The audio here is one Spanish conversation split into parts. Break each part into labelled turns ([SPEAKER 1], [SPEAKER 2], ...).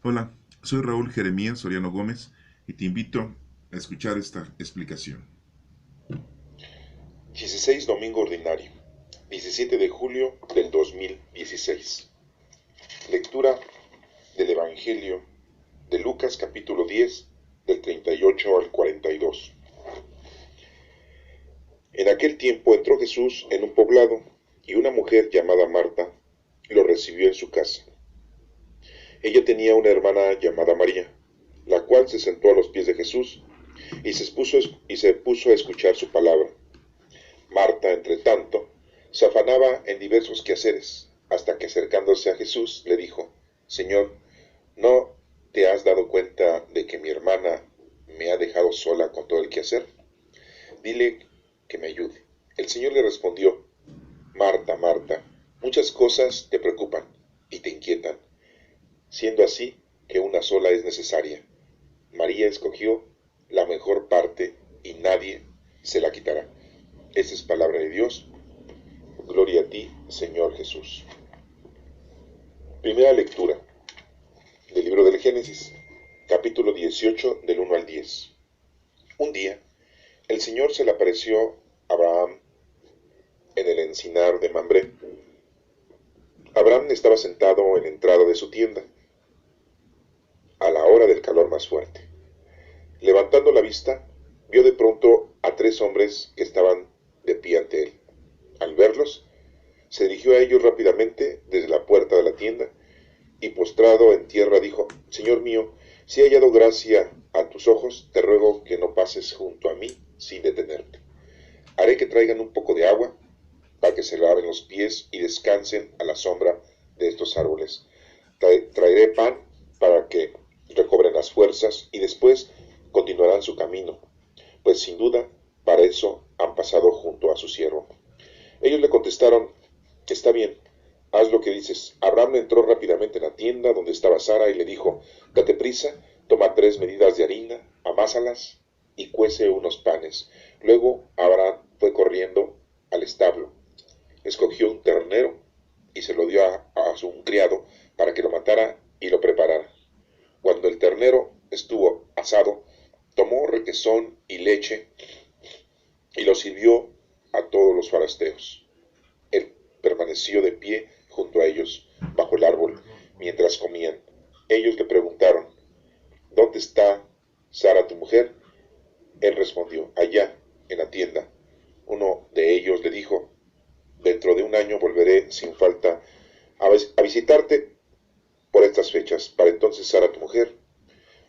[SPEAKER 1] Hola, soy Raúl Jeremías Soriano Gómez y te invito a escuchar esta explicación.
[SPEAKER 2] 16 Domingo Ordinario, 17 de julio del 2016. Lectura del Evangelio de Lucas capítulo 10, del 38 al 42. En aquel tiempo entró Jesús en un poblado y una mujer llamada Marta lo recibió en su casa. Ella tenía una hermana llamada María, la cual se sentó a los pies de Jesús y se puso a escuchar su palabra. Marta, entre tanto, se afanaba en diversos quehaceres, hasta que acercándose a Jesús le dijo: Señor, ¿no te has dado cuenta de que mi hermana me ha dejado sola con todo el quehacer? Dile que me ayude. El Señor le respondió: Marta, Marta, muchas cosas te preocupan y te inquietan, siendo así que una sola es necesaria. María escogió la mejor parte y nadie se la quitará. Esta es palabra de Dios. Gloria a ti, Señor Jesús. Primera lectura del libro del Génesis, capítulo 18, del 1 al 10. Un día, el Señor se le apareció a Abraham en el encinar de Mambré. Abraham estaba sentado en la entrada de su tienda, a la hora del calor más fuerte. Levantando la vista, vio de pronto a tres hombres que estaban de pie ante él. Al verlos, se dirigió a ellos rápidamente desde la puerta de la tienda y postrado en tierra dijo: Señor mío, si he hallado gracia a tus ojos, te ruego que no pases junto a mí sin detenerte. Haré que traigan un poco de agua para que se laven los pies y descansen a la sombra de estos árboles. Traeré pan para que recobren las fuerzas y después continuarán su camino, pues sin duda para eso han pasado junto a su siervo. Ellos le contestaron: Está bien, haz lo que dices. Abraham entró rápidamente en la tienda donde estaba Sara y le dijo: Date prisa, toma 3 medidas de harina, amásalas y cuece unos panes. Luego Abraham fue corriendo al establo, escogió un ternero y se lo dio a un criado para que lo matara y lo preparara. Cuando el ternero estuvo asado, tomó requesón y leche y lo sirvió a todos los forasteos. Él permaneció de pie junto a ellos, bajo el árbol, mientras comían. Ellos le preguntaron: ¿Dónde está Sara tu mujer? Él respondió: Allá, en la tienda. Uno de ellos le dijo: Dentro de un año volveré sin falta a visitarte por estas fechas. Para entonces Sara tu mujer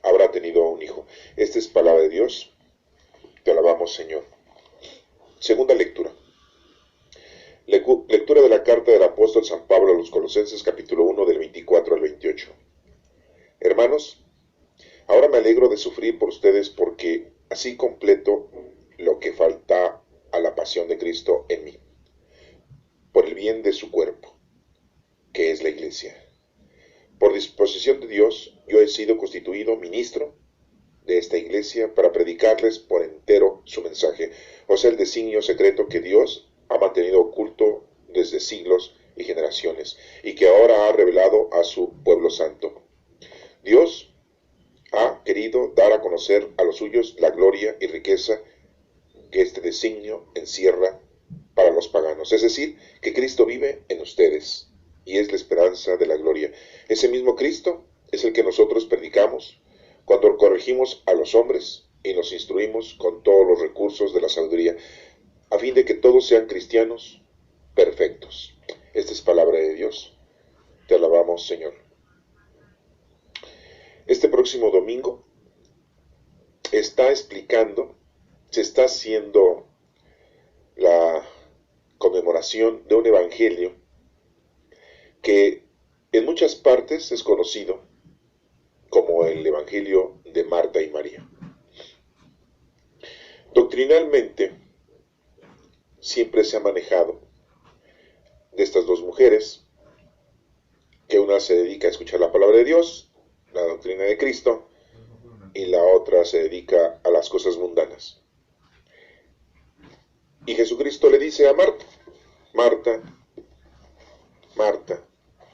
[SPEAKER 2] habrá tenido un hijo. Esta es palabra de Dios. Te alabamos, Señor. Segunda lectura. Lectura de la carta del apóstol San Pablo a los Colosenses, capítulo 1, del 24 al 28. Hermanos, ahora me alegro de sufrir por ustedes porque así completo lo que falta a la pasión de Cristo en mí, por el bien de su cuerpo, que es la Iglesia. Por disposición de Dios, yo he sido constituido ministro de esta Iglesia para predicarles por entero su mensaje, o sea, el designio secreto que Dios ha mantenido oculto desde siglos y generaciones, y que ahora ha revelado a su pueblo santo. Dios ha querido dar a conocer a los suyos la gloria y riqueza que este designio encierra para los paganos, es decir, que Cristo vive en ustedes y es la esperanza de la gloria. Ese mismo Cristo es el que nosotros predicamos cuando corregimos a los hombres y nos instruimos con todos los recursos de la sabiduría, a fin de que todos sean cristianos perfectos. Esta es palabra de Dios. Te alabamos, Señor. Este próximo domingo se está haciendo la conmemoración de un evangelio que en muchas partes es conocido como el evangelio de Marta y María. Doctrinalmente siempre se ha manejado de estas dos mujeres, que una se dedica a escuchar la palabra de Dios, la doctrina de Cristo, y la otra se dedica a las cosas mundanas. Y Jesucristo le dice a Marta: Marta, Marta,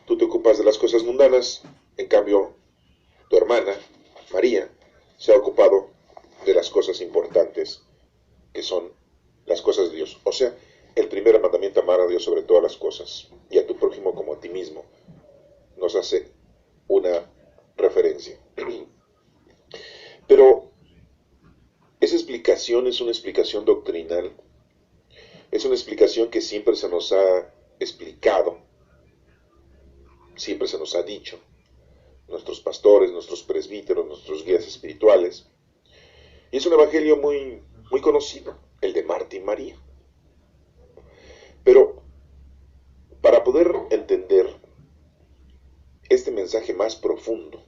[SPEAKER 2] tú te ocupas de las cosas mundanas, en cambio Tu hermana, María, se ha ocupado de las cosas importantes, que son las cosas de Dios. O sea, el primer mandamiento, amar a Dios sobre todas las cosas y a tu prójimo como a ti mismo, nos hace una referencia. Pero esa explicación es una explicación doctrinal, es una explicación que siempre se nos ha explicado, siempre se nos ha dicho, nuestros pastores, nuestros presbíteros, nuestros guías espirituales, y es un evangelio muy conocido, el de Marta y María. Pero para poder entender este mensaje más profundo,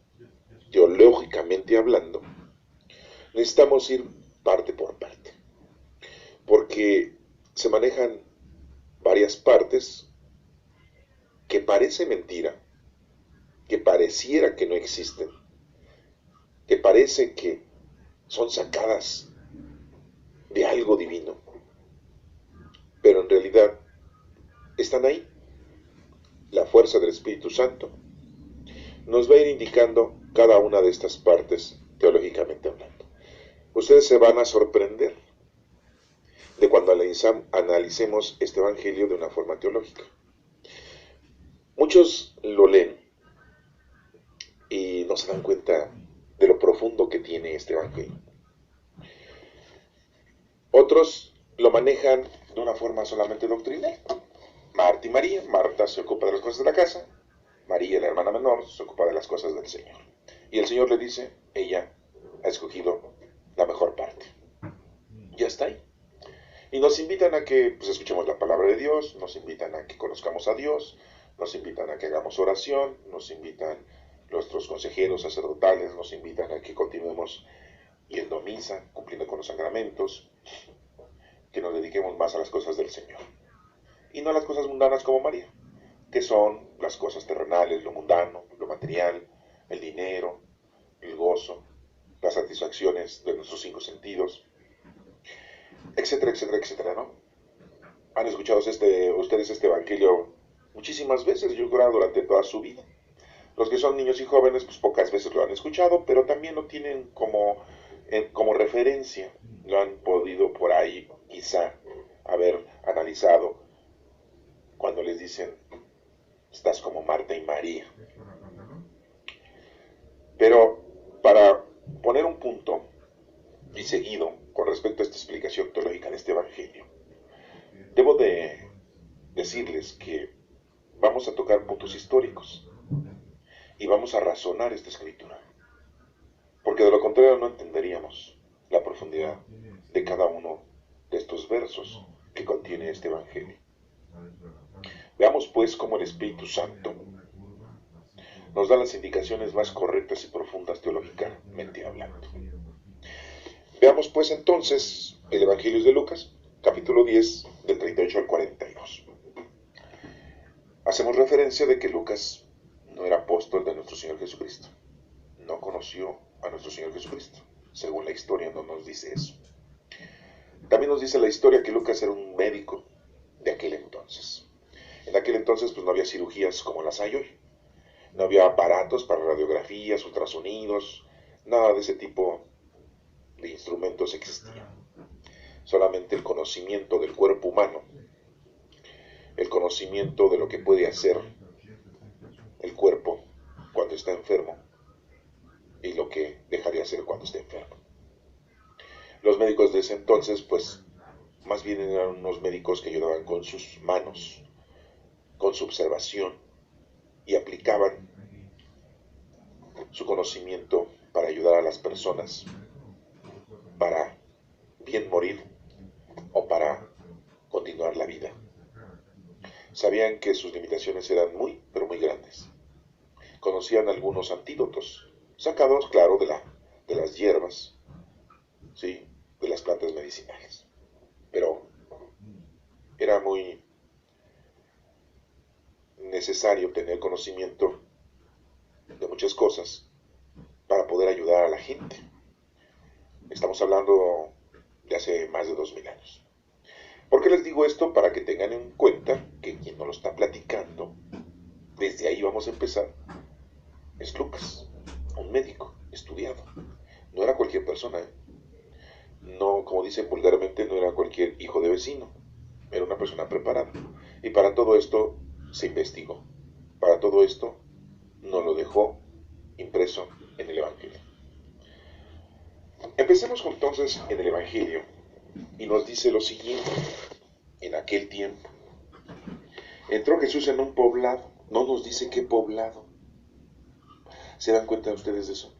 [SPEAKER 2] teológicamente hablando, necesitamos ir parte por parte, porque se manejan varias partes que parece mentira, que pareciera que no existen, que parece que son sacadas de algo divino, pero en realidad están ahí. La fuerza del Espíritu Santo nos va a ir indicando cada una de estas partes teológicamente hablando. Ustedes se van a sorprender de cuando analicemos este evangelio de una forma teológica. Muchos lo leen y no se dan cuenta de lo profundo que tiene este evangelio. Otros lo manejan de una forma solamente doctrinal. Marta y María, Marta se ocupa de las cosas de la casa, María, la hermana menor, se ocupa de las cosas del Señor. Y el Señor le dice, ella ha escogido la mejor parte. Ya está ahí. Y nos invitan a que pues, escuchemos la palabra de Dios, nos invitan a que conozcamos a Dios, nos invitan a que hagamos oración, nos invitan nuestros consejeros sacerdotales, nos invitan a que continuemos yendo a misa, cumpliendo con los sacramentos, que nos dediquemos más a las cosas del Señor. Y no a las cosas mundanas como María, que son las cosas terrenales, lo mundano, lo material, el dinero, el gozo, las satisfacciones de nuestros 5 sentidos, etcétera, etcétera, etcétera, ¿no? Han escuchado ustedes este evangelio muchísimas veces, yo creo, durante toda su vida. Los que son niños y jóvenes, pues pocas veces lo han escuchado, pero también lo tienen como referencia, lo han podido por ahí quizá haber analizado cuando les dicen, estás como Marta y María. Pero para poner un punto y seguido con respecto a esta explicación teológica de este evangelio, debo de decirles que vamos a tocar puntos históricos y vamos a razonar esta escritura, porque de lo contrario no entenderíamos la profundidad de cada uno de estos versos que contiene este evangelio. Veamos pues cómo el Espíritu Santo nos da las indicaciones más correctas y profundas teológicamente hablando. Veamos pues entonces el Evangelio de Lucas, capítulo 10, del 38 al 42. Hacemos referencia de que Lucas no era apóstol de nuestro Señor Jesucristo. No conoció a nuestro Señor Jesucristo. Según la historia no nos dice eso. También nos dice la historia que Lucas era un médico de aquel entonces. En aquel entonces pues no había cirugías como las hay hoy. No había aparatos para radiografías, ultrasonidos, nada de ese tipo de instrumentos existía. Solamente el conocimiento del cuerpo humano, el conocimiento de lo que puede hacer el cuerpo cuando está enfermo y lo que deja de hacer cuando está enfermo. Los médicos de ese entonces, pues, más bien eran unos médicos que ayudaban con sus manos, con su observación, y aplicaban su conocimiento para ayudar a las personas, para bien morir o para continuar la vida. Sabían que sus limitaciones eran muy, pero muy grandes. Conocían algunos antídotos, sacados, claro, de las hierbas, ¿sí?, de las plantas medicinales. Pero era muy necesario tener conocimiento de muchas cosas para poder ayudar a la gente. Estamos hablando de hace más de 2000 años. ¿Por qué les digo esto? Para que tengan en cuenta que quien nos lo está platicando, desde ahí vamos a empezar, es Lucas. un médico estudiado. No era cualquier persona, ¿eh? No, como dicen vulgarmente, no era cualquier hijo de vecino. Era una persona preparada. Y para todo esto se investigó. Para todo esto nos lo dejó impreso en el Evangelio. Empecemos entonces en el Evangelio y nos dice lo siguiente. En aquel tiempo entró Jesús en un poblado. No nos dice qué poblado. ¿Se dan cuenta ustedes de eso?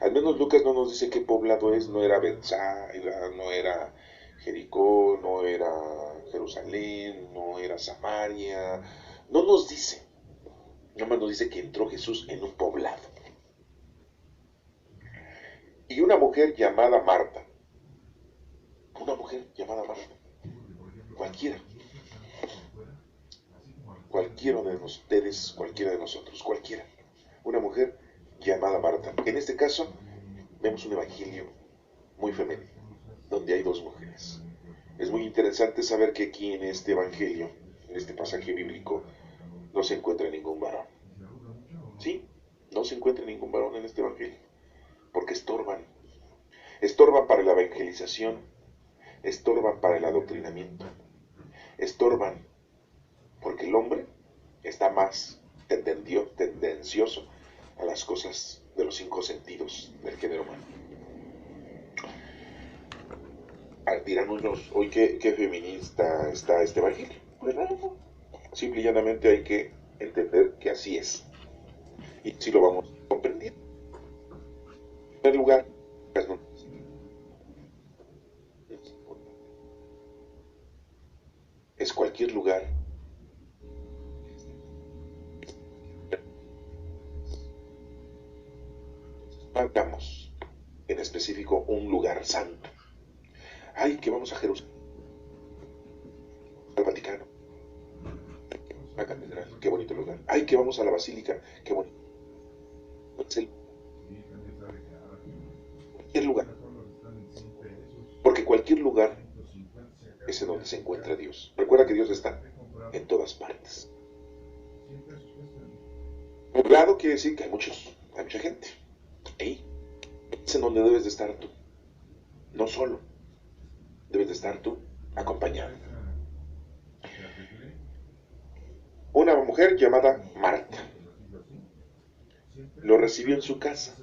[SPEAKER 2] Al menos Lucas no nos dice qué poblado es. No era Betsaida, no era Jericó, no era Jerusalén, no era Samaria. No nos dice. Nada más nos dice que entró Jesús en un poblado. Y una mujer llamada Marta. Una mujer llamada Marta. Cualquiera. Cualquiera de ustedes, cualquiera de nosotros, cualquiera. Una mujer llamada Marta. En este caso, vemos un evangelio muy femenino, donde hay dos mujeres. Es muy interesante saber que aquí en este evangelio, en este pasaje bíblico, no se encuentra ningún varón. ¿Sí? No se encuentra ningún varón en este evangelio, porque estorban. Estorban para la evangelización, estorban para el adoctrinamiento, estorban porque el hombre está más tendencioso a las cosas de los 5 sentidos del género humano. Dirán unos, hoy qué feminista está este evangelio. Pues no, simple y llanamente hay que entender que así es. Y si lo vamos comprendiendo. En primer lugar, es cualquier lugar marcamos en específico un lugar santo. Ay, que vamos a Jerusalén, al Vaticano, la catedral, qué bonito lugar. Ay, que vamos a la basílica, qué bonito. Es cualquier lugar, porque cualquier lugar es en donde se encuentra Dios. Recuerda que Dios está en todas partes. Poblado quiere decir que hay mucha gente. Ahí es en donde debes de estar tú. No solo, debes de estar tú acompañado. Una mujer llamada Marta lo recibió en su casa.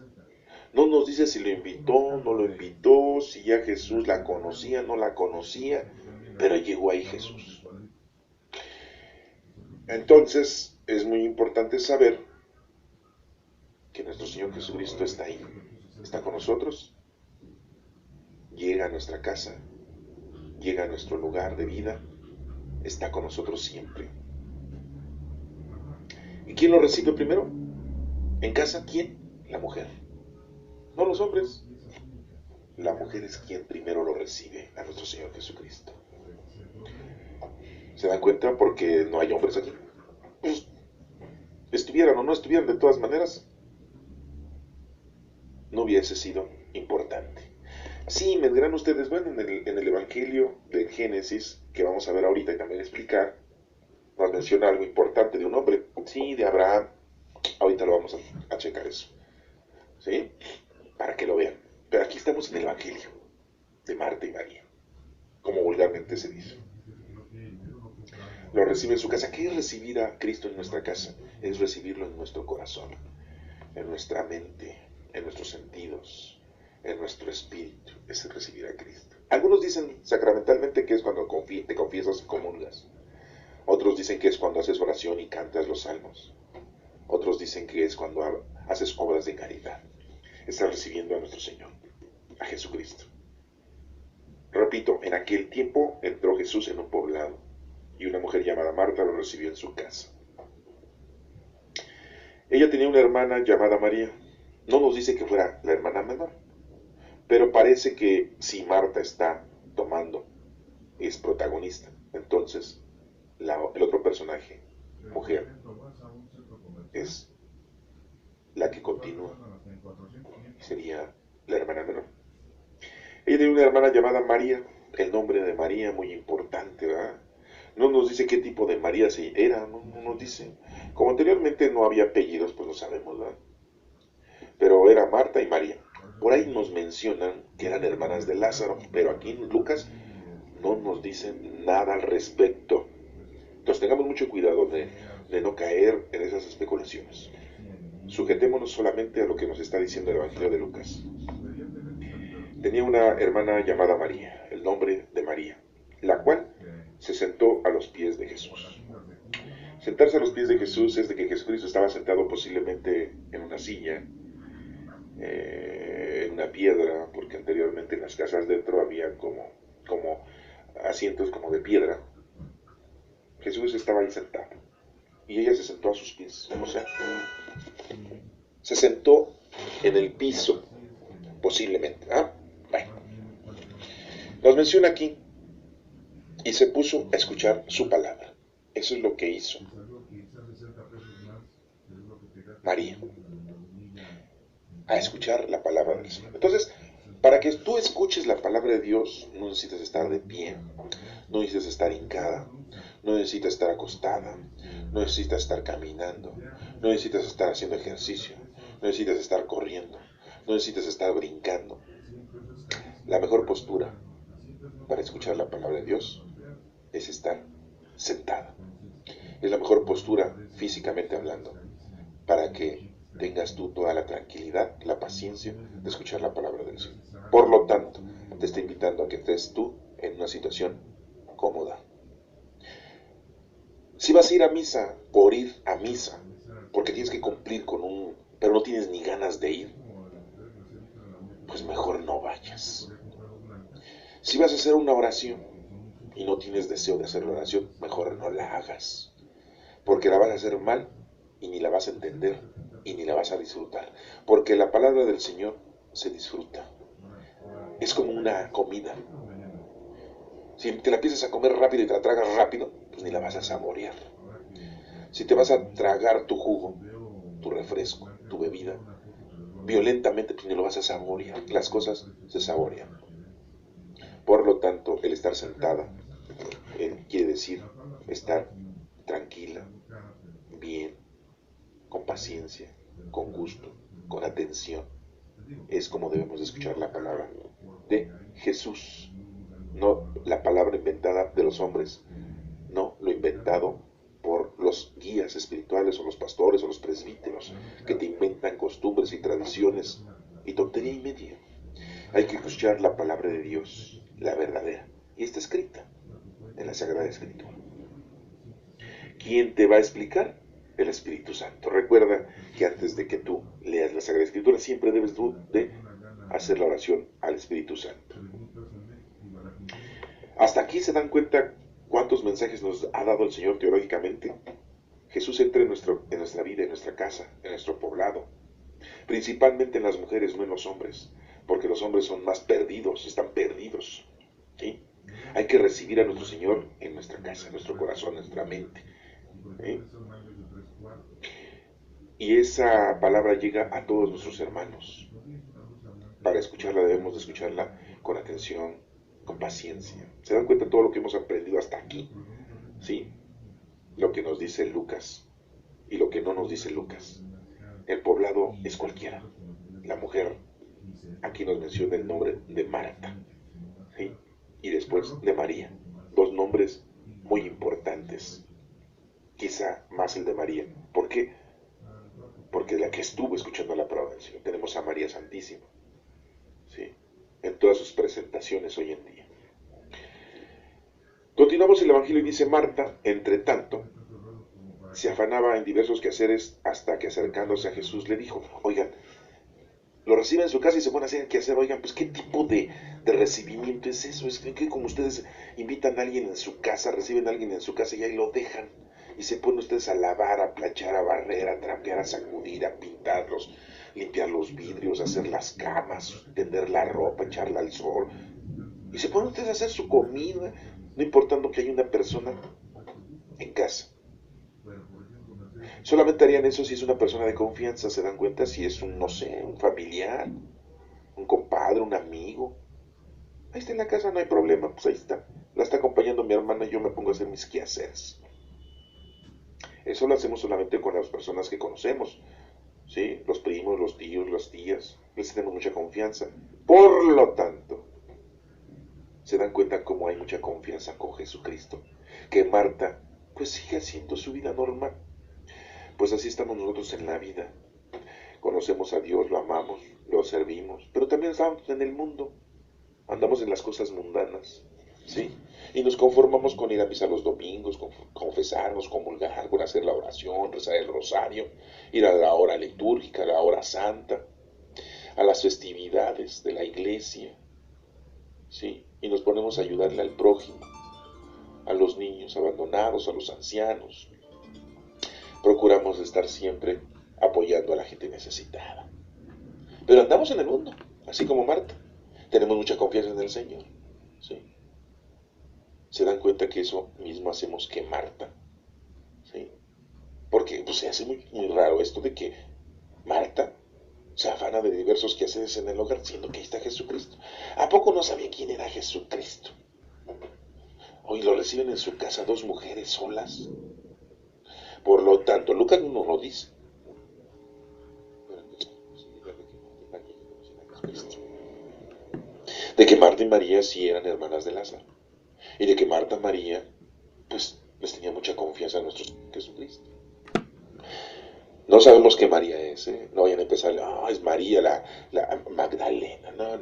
[SPEAKER 2] No nos dice si lo invitó, no lo invitó, si ya Jesús la conocía, no la conocía, pero llegó ahí Jesús. Entonces es muy importante saber que nuestro Señor Jesucristo está ahí, está con nosotros, llega a nuestra casa, llega a nuestro lugar de vida, está con nosotros siempre. ¿Y quién lo recibe primero? En casa, ¿quién? La mujer. No los hombres. La mujer es quien primero lo recibe a nuestro Señor Jesucristo. ¿Se dan cuenta? Porque no hay hombres aquí. Pues, estuvieran o no estuvieran, de todas maneras, no hubiese sido importante. Sí, me dirán ustedes, bueno, en el Evangelio del Génesis, que vamos a ver ahorita y también explicar, nos menciona algo importante de un hombre. Sí, de Abraham. Ahorita lo vamos a checar eso. ¿Sí? Para que lo vean. Pero aquí estamos en el Evangelio de Marta y María, como vulgarmente se dice. Lo recibe en su casa. ¿Qué es recibir a Cristo en nuestra casa? Es recibirlo en nuestro corazón, en nuestra mente, en nuestros sentidos, en nuestro espíritu. Es recibir a Cristo. Algunos dicen sacramentalmente que es cuando te confiesas y comulgas. Otros dicen que es cuando haces oración y cantas los salmos. Otros dicen que es cuando haces obras de caridad. Estás recibiendo a nuestro Señor, a Jesucristo. Repito, en aquel tiempo entró Jesús en un poblado y una mujer llamada Marta lo recibió en su casa. Ella tenía una hermana llamada María. No nos dice que fuera la hermana menor, pero parece que si Marta está tomando, es protagonista. Entonces, el otro personaje, mujer, es la que continúa. Sería la hermana menor. Ella tenía una hermana llamada María. El nombre de María, muy importante, ¿verdad? No nos dice qué tipo de María era, no nos dice. Como anteriormente no había apellidos, pues no sabemos, ¿verdad? pero era Marta y María. Por ahí nos mencionan que eran hermanas de Lázaro, pero aquí en Lucas no nos dicen nada al respecto. Entonces tengamos mucho cuidado de no caer en esas especulaciones. Sujetémonos solamente a lo que nos está diciendo el Evangelio de Lucas. Tenía una hermana llamada María, el nombre de María, la cual se sentó a los pies de Jesús. Sentarse a los pies de Jesús es de que Jesucristo estaba sentado posiblemente en una silla, en una piedra, porque anteriormente en las casas dentro había como asientos como de piedra. Jesús estaba ahí sentado y ella se sentó a sus pies, o sea, se sentó en el piso, posiblemente. Bueno, nos menciona aquí, y se puso a escuchar su palabra. Eso es lo que hizo María, a escuchar la palabra del Señor. Entonces, para que tú escuches la palabra de Dios, no necesitas estar de pie, no necesitas estar hincada, no necesitas estar acostada, no necesitas estar caminando, no necesitas estar haciendo ejercicio, no necesitas estar corriendo, no necesitas estar brincando. La mejor postura para escuchar la palabra de Dios es estar sentada. Es la mejor postura físicamente hablando para que tengas tú toda la tranquilidad, la paciencia de escuchar la palabra del Señor. Por lo tanto, te está invitando a que estés tú en una situación cómoda. Si vas a ir a misa por ir a misa, porque tienes que cumplir con pero no tienes ni ganas de ir, pues mejor no vayas. Si vas a hacer una oración y no tienes deseo de hacer la oración, mejor no la hagas, porque la vas a hacer mal y ni la vas a entender y ni la vas a disfrutar, porque la palabra del Señor se disfruta. Es como una comida. Si te la empiezas a comer rápido y te la tragas rápido, pues ni la vas a saborear. Si te vas a tragar tu jugo, tu refresco, tu bebida, violentamente, pues ni lo vas a saborear. Las cosas se saborean. Por lo tanto, el estar sentada quiere decir estar tranquila, bien, con paciencia, con gusto, con atención. Es como debemos de escuchar la palabra de Jesús, no la palabra inventada de los hombres, no lo inventado por los guías espirituales o los pastores o los presbíteros que te inventan costumbres y tradiciones y tontería y media. Hay que escuchar la palabra de Dios, la verdadera, y está escrita en la Sagrada Escritura. ¿Quién te va a explicar? El Espíritu Santo. Recuerda que antes de que tú leas la Sagrada Escritura, siempre debes tú de hacer la oración al Espíritu Santo. Hasta aquí se dan cuenta cuántos mensajes nos ha dado el Señor teológicamente. Jesús entra en nuestra vida, en nuestra casa, en nuestro poblado, principalmente en las mujeres, no en los hombres, porque los hombres son más perdidos, están perdidos, ¿sí? Hay que recibir a nuestro Señor en nuestra casa, en nuestro corazón, en nuestra mente, ¿sí? Y esa palabra llega a todos nuestros hermanos. Para escucharla debemos de escucharla con atención, con paciencia. ¿Se dan cuenta de todo lo que hemos aprendido hasta aquí? ¿Sí? Lo que nos dice Lucas y lo que no nos dice Lucas. El poblado es cualquiera. La mujer, aquí nos menciona el nombre de Marta, ¿sí? Y después de María. Dos nombres muy importantes. Quizá más el de María. ¿Por qué? Porque la que estuvo escuchando la palabra del Señor. Tenemos a María Santísima, ¿sí? En todas sus presentaciones hoy en día. Continuamos el Evangelio y dice: Marta, entre tanto, se afanaba en diversos quehaceres hasta que, acercándose a Jesús, le dijo: oigan, lo reciben en su casa y se ponen a hacer el quehacer. Oigan, pues ¿qué tipo de recibimiento es eso? Es que como ustedes invitan a alguien en su casa, reciben a alguien en su casa y ahí lo dejan, y se ponen ustedes a lavar, a planchar, a barrer, a trapear, a sacudir, a pintarlos, limpiar los vidrios, hacer las camas, tender la ropa, echarla al sol, y se ponen ustedes a hacer su comida, no importando que haya una persona en casa. Solamente harían eso si es una persona de confianza. Se dan cuenta si es un, no sé, un familiar, un compadre, un amigo. Ahí está en la casa, no hay problema, pues ahí está. La está acompañando mi hermana y yo me pongo a hacer mis quehaceres. Eso lo hacemos solamente con las personas que conocemos, ¿sí? Los primos, los tíos, las tías, les tenemos mucha confianza. Por lo tanto, se dan cuenta cómo hay mucha confianza con Jesucristo, que Marta pues sigue haciendo su vida normal. Pues así estamos nosotros en la vida. Conocemos a Dios, lo amamos, lo servimos, pero también estamos en el mundo, andamos en las cosas mundanas, ¿sí? Y nos conformamos con ir a misa los domingos, con confesarnos, comulgar, con hacer la oración, rezar el rosario, ir a la hora litúrgica, a la hora santa, a las festividades de la iglesia, ¿sí? Y nos ponemos a ayudarle al prójimo, a los niños abandonados, a los ancianos. Procuramos estar siempre apoyando a la gente necesitada. Pero andamos en el mundo, así como Marta. Tenemos mucha confianza en el Señor, ¿sí? Se dan cuenta que eso mismo hacemos que Marta, ¿sí? Porque pues, se hace muy raro esto de que Marta se afana de diversos quehaceres en el hogar, siendo que ahí está Jesucristo. ¿A poco no sabía quién era Jesucristo? Hoy lo reciben en su casa dos mujeres solas. Por lo tanto, Lucas 1 lo dice. De que Marta y María sí eran hermanas de Lázaro. Y de que Marta y María, pues, les tenía mucha confianza en nuestro Jesucristo. No sabemos qué María es, ¿eh? No vayan a empezar, es María la Magdalena. No.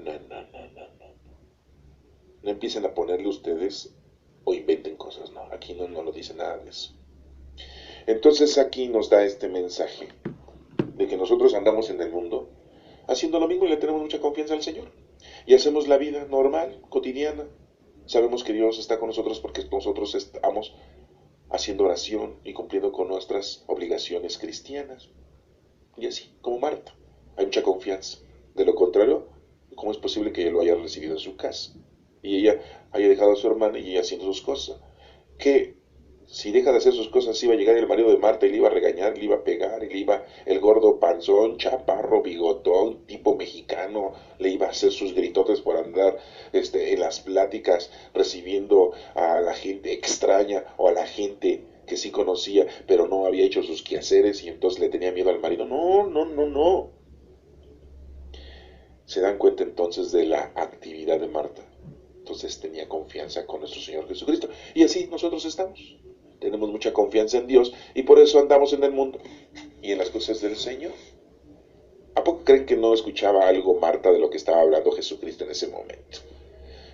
[SPEAKER 2] No empiecen a ponerle ustedes o inventen cosas, no. Aquí no lo dice nada de eso. Entonces aquí nos da este mensaje de que nosotros andamos en el mundo haciendo lo mismo y le tenemos mucha confianza al Señor. Y hacemos la vida normal, cotidiana. Sabemos que Dios está con nosotros porque nosotros estamos haciendo oración y cumpliendo con nuestras obligaciones cristianas. Y así, como Marta, hay mucha confianza. De lo contrario, ¿cómo es posible que ella lo haya recibido en su casa? Y ella haya dejado a su hermana y ella haciendo sus cosas. Que si deja de hacer sus cosas, iba a llegar el marido de Marta y le iba a regañar, le iba a pegar, y le iba el gordo panzón, chaparro, bigotón, tipo mexicano, le iba a hacer sus gritotes por andar en las pláticas recibiendo a la gente extraña o a la gente que sí conocía, pero no había hecho sus quehaceres y entonces le tenía miedo al marido. No. Se dan cuenta entonces de la actividad de Marta. Entonces tenía confianza con nuestro Señor Jesucristo. Y así nosotros estamos. Tenemos mucha confianza en Dios y por eso andamos en el mundo y en las cosas del Señor. ¿A poco creen que no escuchaba algo Marta de lo que estaba hablando Jesucristo en ese momento?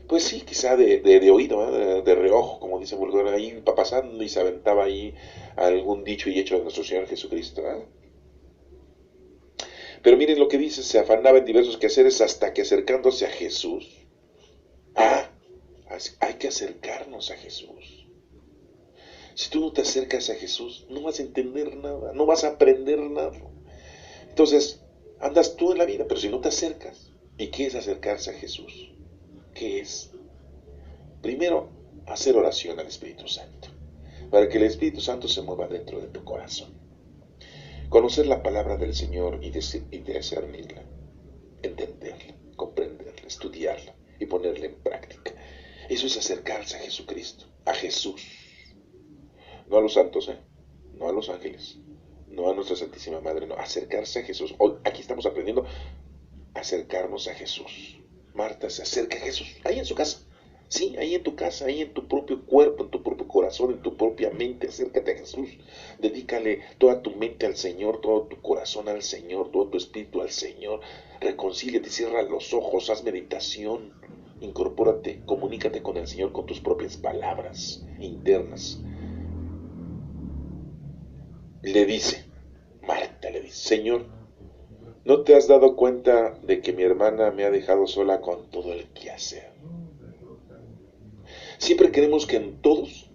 [SPEAKER 2] Pues sí, quizá de oído, de reojo, como dice Bulgar, ahí va pasando y se aventaba ahí algún dicho y hecho de nuestro Señor Jesucristo. Pero miren lo que dice, se afanaba en diversos quehaceres hasta que acercándose a Jesús. Hay que acercarnos a Jesús. Si tú no te acercas a Jesús, no vas a entender nada, no vas a aprender nada. Entonces, andas tú en la vida, pero si no te acercas, ¿y qué es acercarse a Jesús? ¿Qué es? Primero, hacer oración al Espíritu Santo, para que el Espíritu Santo se mueva dentro de tu corazón. Conocer la palabra del Señor y discernirla, entenderla, comprenderla, estudiarla y ponerla en práctica. Eso es acercarse a Jesucristo, a Jesús. No a los santos, no a los ángeles, no a nuestra Santísima Madre, no, acercarse a Jesús. Hoy aquí estamos aprendiendo a acercarnos a Jesús. Marta se acerca a Jesús, ahí en su casa. Sí, ahí en tu casa, ahí en tu propio cuerpo, en tu propio corazón, en tu propia mente, acércate a Jesús. Dedícale toda tu mente al Señor, todo tu corazón al Señor, todo tu espíritu al Señor. Reconcíliate, cierra los ojos, haz meditación, incorpórate, comunícate con el Señor con tus propias palabras internas. Marta le dice, Señor, ¿no te has dado cuenta de que mi hermana me ha dejado sola con todo el quehacer? Siempre queremos que en todos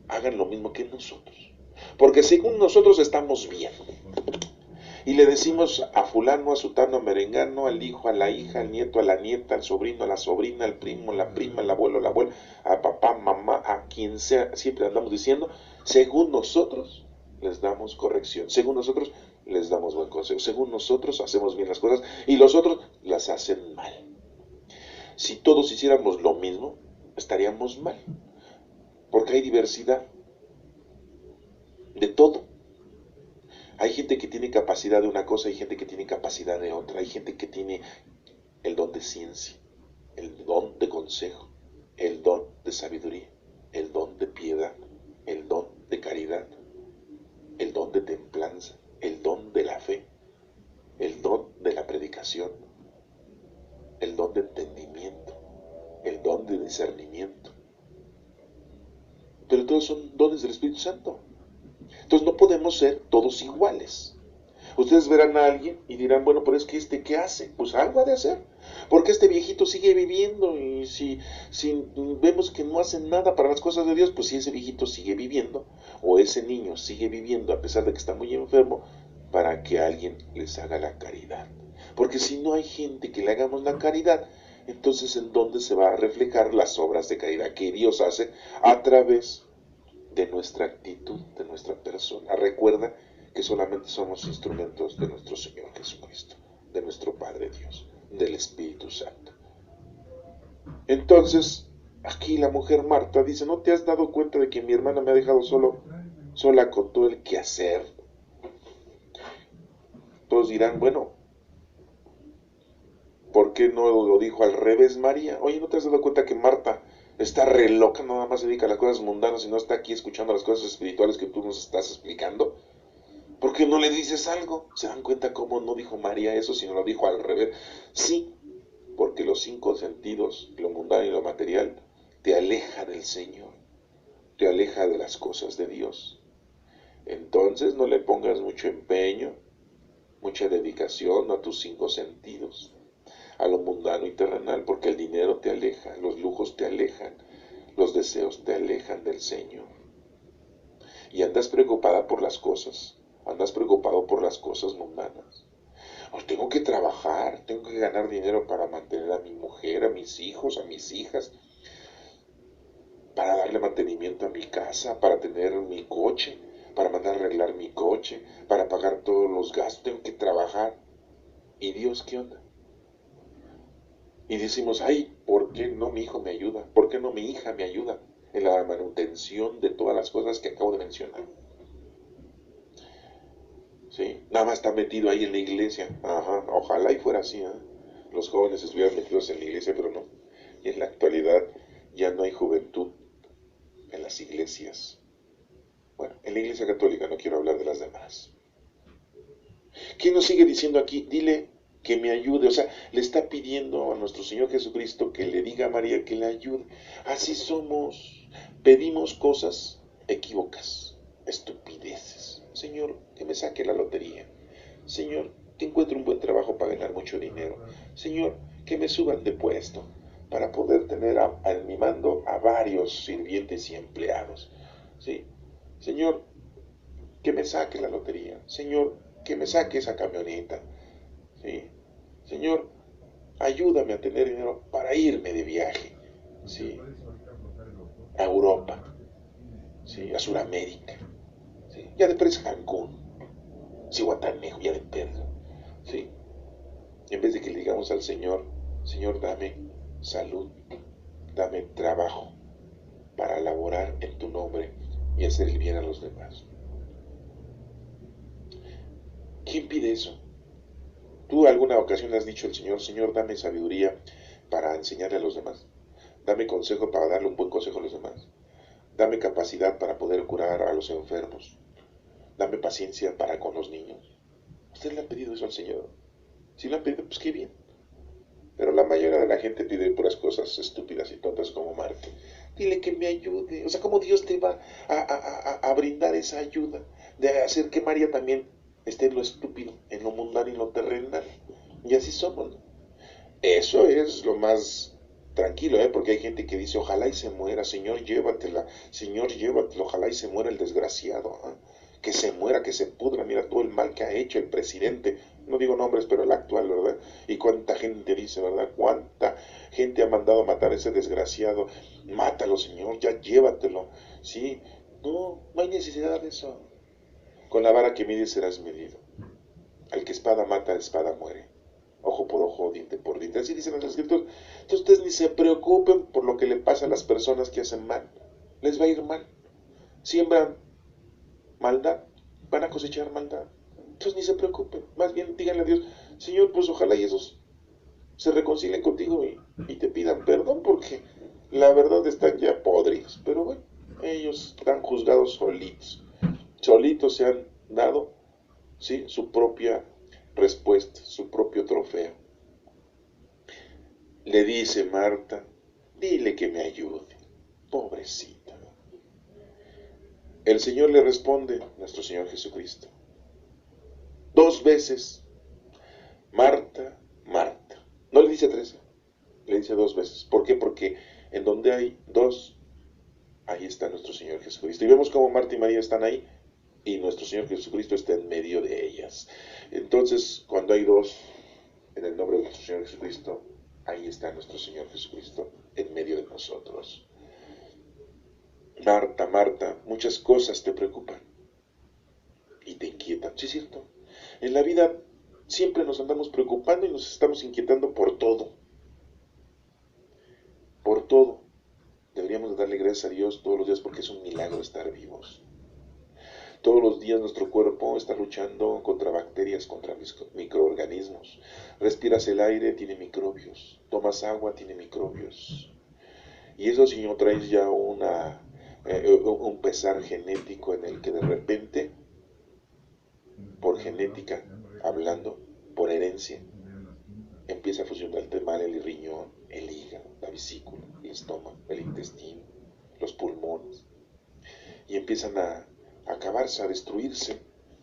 [SPEAKER 2] hagan lo mismo que nosotros, porque según nosotros estamos bien. Y le decimos a fulano, a sutano, a merengano, al hijo, a la hija, al nieto, a la nieta, al sobrino, a la sobrina, al primo, a la prima, al abuelo, a la abuela, a papá, mamá, a quien sea, siempre andamos diciendo, según nosotros les damos corrección, según nosotros les damos buen consejo, según nosotros hacemos bien las cosas y los otros las hacen mal. Si todos hiciéramos lo mismo, estaríamos mal, porque hay diversidad de todo. Hay gente que tiene capacidad de una cosa, hay gente que tiene capacidad de otra, hay gente que tiene el don de ciencia, el don de consejo, el don de sabiduría, el don de piedad, el don de caridad, el don de templanza, el don de la fe, el don de la predicación, el don de entendimiento, el don de discernimiento. Pero todos son dones del Espíritu Santo. Entonces no podemos ser todos iguales. Ustedes verán a alguien y dirán, bueno, pero es que ¿qué hace? Pues algo ha de hacer. Porque este viejito sigue viviendo y si vemos que no hacen nada para las cosas de Dios, pues si ese viejito sigue viviendo o ese niño sigue viviendo a pesar de que está muy enfermo, para que alguien les haga la caridad. Porque si no hay gente que le hagamos la caridad, entonces ¿en dónde se va a reflejar las obras de caridad que Dios hace a través de nuestra actitud, de nuestra persona? Recuerda que solamente somos instrumentos de nuestro Señor Jesucristo, de nuestro Padre Dios, del Espíritu Santo. Entonces, aquí la mujer Marta dice, ¿no te has dado cuenta de que mi hermana me ha dejado sola con todo el quehacer? Todos dirán, bueno, ¿por qué no lo dijo al revés María? Oye, ¿no te has dado cuenta que Marta está re loca, nada más se dedica a las cosas mundanas y no está aquí escuchando las cosas espirituales que tú nos estás explicando? ¿Por qué no le dices algo? ¿Se dan cuenta cómo no dijo María eso, sino lo dijo al revés? Sí, porque los 5 sentidos, lo mundano y lo material, te aleja del Señor, te aleja de las cosas de Dios. Entonces no le pongas mucho empeño, mucha dedicación a tus 5 sentidos, a lo mundano y terrenal, porque el dinero te aleja, los lujos te alejan, los deseos te alejan del Señor. Y andas preocupada por las cosas. Andas preocupado por las cosas mundanas. Pues tengo que trabajar, tengo que ganar dinero para mantener a mi mujer, a mis hijos, a mis hijas, para darle mantenimiento a mi casa, para tener mi coche, para mandar a arreglar mi coche, para pagar todos los gastos, tengo que trabajar. ¿Y Dios qué onda? Y decimos, ay, ¿por qué no mi hijo me ayuda? ¿Por qué no mi hija me ayuda en la manutención de todas las cosas que acabo de mencionar? ¿Sí? Nada más está metido ahí en la iglesia. Ajá, ojalá y fuera así, ¿eh? Los jóvenes estuvieran metidos en la iglesia, pero no. Y en la actualidad ya no hay juventud en las iglesias. Bueno, en la iglesia católica, no quiero hablar de las demás. ¿Quién nos sigue diciendo aquí? Dile que me ayude. O sea, le está pidiendo a nuestro Señor Jesucristo que le diga a María que le ayude. Así somos. Pedimos cosas equívocas, estupideces. Señor, que me saque la lotería. Señor, que encuentre un buen trabajo para ganar mucho dinero. Señor, que me suban de puesto para poder tener a mi mando a varios sirvientes y empleados. ¿Sí? Señor, que me saque la lotería. Señor, que me saque esa camioneta. ¿Sí? Señor, ayúdame a tener dinero para irme de viaje. ¿Sí? A Europa. ¿Sí? A Sudamérica. ¿Sí? Ya de presa Cancún. Cihuatanejo, ya de perro. ¿Sí? En vez de que le digamos al Señor, Señor, dame salud, dame trabajo para laborar en tu nombre y hacer el bien a los demás. ¿Quién pide eso? ¿Tú alguna ocasión has dicho al Señor, Señor, dame sabiduría para enseñarle a los demás? Dame consejo para darle un buen consejo a los demás. Dame capacidad para poder curar a los enfermos. Dame paciencia para con los niños. ¿Usted le ha pedido eso al Señor? Si lo han pedido, pues qué bien. Pero la mayoría de la gente pide puras cosas estúpidas y tontas como Marte. Dile que me ayude. O sea, ¿cómo Dios te va a brindar esa ayuda? De hacer que María también esté en lo estúpido, en lo mundano y en lo terrenal. Y así somos, ¿no? Eso es lo más tranquilo, ¿eh? Porque hay gente que dice, ojalá y se muera, Señor, llévatela, Señor, llévatela, ojalá y se muera el desgraciado, ¿eh? Que se muera, que se pudra, mira todo el mal que ha hecho el presidente, no digo nombres, pero el actual, ¿verdad? Y cuánta gente dice, ¿verdad? Cuánta gente ha mandado a matar a ese desgraciado, mátalo, Señor, ya llévatelo, ¿sí? No, no hay necesidad de eso. Con la vara que mides serás medido. Al que espada mata, espada muere. Ojo por ojo, diente por diente. Así dicen las escrituras. Entonces ustedes ni se preocupen por lo que le pasa a las personas que hacen mal. Les va a ir mal. Siembran maldad, van a cosechar maldad. Entonces ni se preocupen, más bien díganle a Dios, Señor, pues ojalá y esos se reconcilien contigo y te pidan perdón, porque la verdad están ya podridos. Pero bueno, ellos están juzgados solitos. Solitos se han dado, ¿sí?, su propia respuesta, su propio trofeo. Le dice Marta, dile que me ayude, pobrecita. El Señor le responde, nuestro Señor Jesucristo, 2 veces, Marta, Marta. No le dice 3, le dice 2 veces. ¿Por qué? Porque en donde hay 2, ahí está nuestro Señor Jesucristo. Y vemos cómo Marta y María están ahí y nuestro Señor Jesucristo está en medio de ellas. Entonces, cuando hay 2 en el nombre de nuestro Señor Jesucristo, ahí está nuestro Señor Jesucristo en medio de nosotros. Marta, Marta, muchas cosas te preocupan y te inquietan. Sí, es cierto. En la vida siempre nos andamos preocupando y nos estamos inquietando por todo. Por todo. Deberíamos darle gracias a Dios todos los días porque es un milagro estar vivos. Todos los días nuestro cuerpo está luchando contra bacterias, contra microorganismos. Respiras el aire, tiene microbios. Tomas agua, tiene microbios. Y eso si no traes ya un pesar genético en el que de repente, por genética hablando, por herencia, empieza a funcionarte mal el riñón, el hígado, la vesícula, el estómago, el intestino, los pulmones. Y empiezan a acabarse, a destruirse,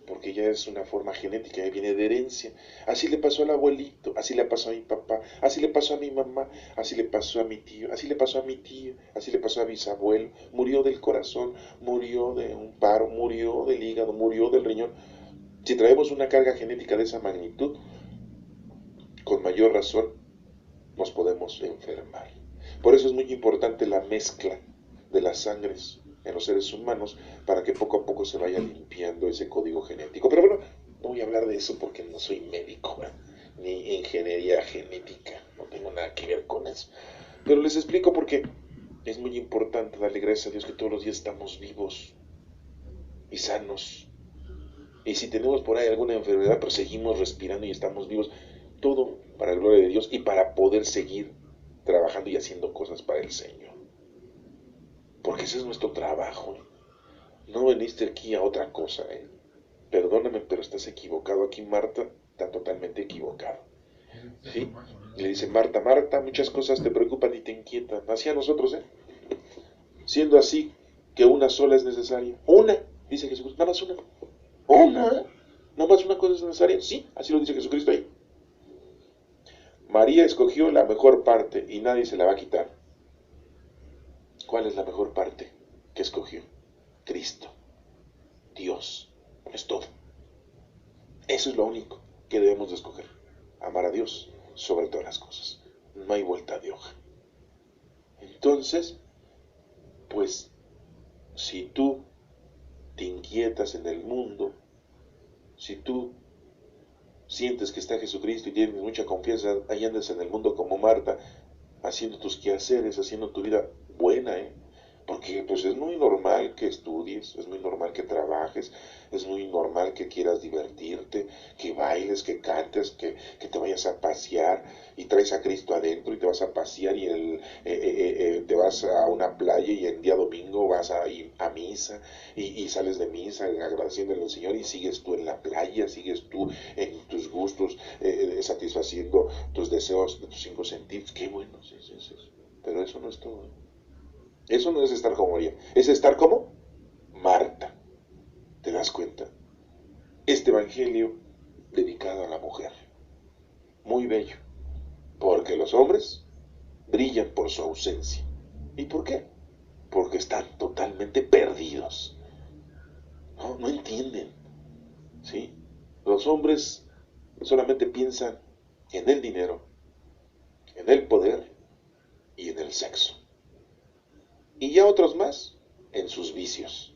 [SPEAKER 2] porque ya es una forma genética, ya viene de herencia. Así le pasó al abuelito, así le pasó a mi papá, así le pasó a mi mamá, así le pasó a mi tío, así le pasó a mi tía, así le pasó a bisabuelo. Murió del corazón, murió de un paro, murió del hígado, murió del riñón. Si traemos una carga genética de esa magnitud, con mayor razón nos podemos enfermar. Por eso es muy importante la mezcla de las sangres en los seres humanos para que poco a poco se vaya limpiando ese código genético. Pero bueno, no voy a hablar de eso porque no soy médico, ni ingeniería genética, no tengo nada que ver con eso. Pero les explico por qué es muy importante darle gracias a Dios que todos los días estamos vivos y sanos. Y si tenemos por ahí alguna enfermedad, pero seguimos respirando y estamos vivos, todo para la gloria de Dios y para poder seguir trabajando y haciendo cosas para el Señor. Porque ese es nuestro trabajo. No viniste aquí a otra cosa. Perdóname, pero estás equivocado. Aquí Marta está totalmente equivocado. ¿Sí? Le dice, Marta, Marta, muchas cosas te preocupan y te inquietan. Así a nosotros, siendo así que una sola es necesaria. Una, dice Jesús, nada más una. Una, nada más una cosa es necesaria. Sí, así lo dice Jesucristo ahí. María escogió la mejor parte y nadie se la va a quitar. ¿Cuál es la mejor parte que escogió? Cristo, Dios, es todo. Eso es lo único que debemos de escoger. Amar a Dios sobre todas las cosas. No hay vuelta de hoja. Entonces, pues, si tú te inquietas en el mundo, si tú sientes que está Jesucristo y tienes mucha confianza, ahí andas en el mundo como Marta, haciendo tus quehaceres, haciendo tu vida buena, porque pues es muy normal que estudies, es muy normal que trabajes, es muy normal que quieras divertirte, que bailes, que cantes, que te vayas a pasear y traes a Cristo adentro y te vas a pasear y te vas a una playa y el día domingo vas a ir a misa y sales de misa agradeciéndole al Señor y sigues tú en la playa, sigues tú en tus gustos, satisfaciendo tus deseos de tus 5 sentidos. Qué bueno, sí. Pero eso no es todo. Eso no es estar como María, es estar como Marta. ¿Te das cuenta? Este evangelio dedicado a la mujer. Muy bello. Porque los hombres brillan por su ausencia. ¿Y por qué? Porque están totalmente perdidos. No entienden. ¿Sí? Los hombres solamente piensan en el dinero, en el poder y en el sexo. Y ya otros más en sus vicios.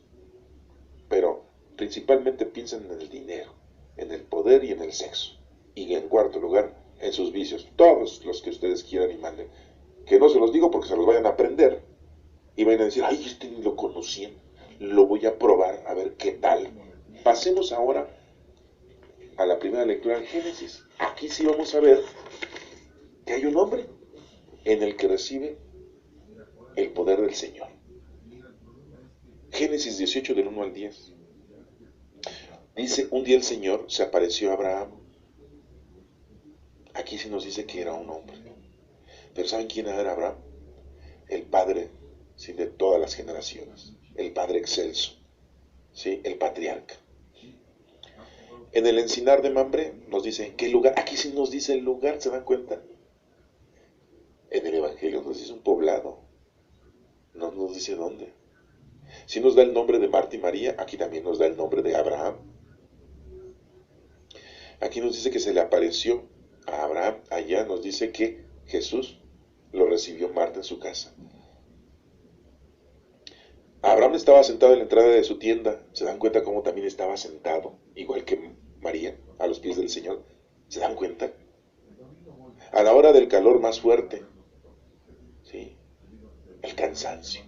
[SPEAKER 2] Pero principalmente piensan en el dinero, en el poder y en el sexo. Y en cuarto lugar, en sus vicios. Todos los que ustedes quieran y manden. Que no se los digo porque se los vayan a aprender. Y vayan a decir, ay, este ni lo conocían. Lo voy a probar, a ver qué tal. Pasemos ahora a la primera lectura del Génesis. Aquí sí vamos a ver que hay un hombre en el que recibe el poder del Señor. Génesis 18 del 1 al 10. Dice, un día el Señor se apareció a Abraham. Aquí sí nos dice que era un hombre. Pero ¿saben quién era Abraham? El padre, sí, de todas las generaciones. El padre excelso, ¿sí? El patriarca. En el encinar de Mambré nos dice en qué lugar. Aquí sí nos dice el lugar, ¿se dan cuenta? En el Evangelio nos dice un poblado. No nos dice dónde. Si nos da el nombre de Marta y María, aquí también nos da el nombre de Abraham. Aquí nos dice que se le apareció a Abraham. Allá nos dice que Jesús lo recibió Marta en su casa. Abraham estaba sentado en la entrada de su tienda. ¿Se dan cuenta cómo también estaba sentado? Igual que María, a los pies del Señor. ¿Se dan cuenta? A la hora del calor más fuerte, ¿sí? El cansancio,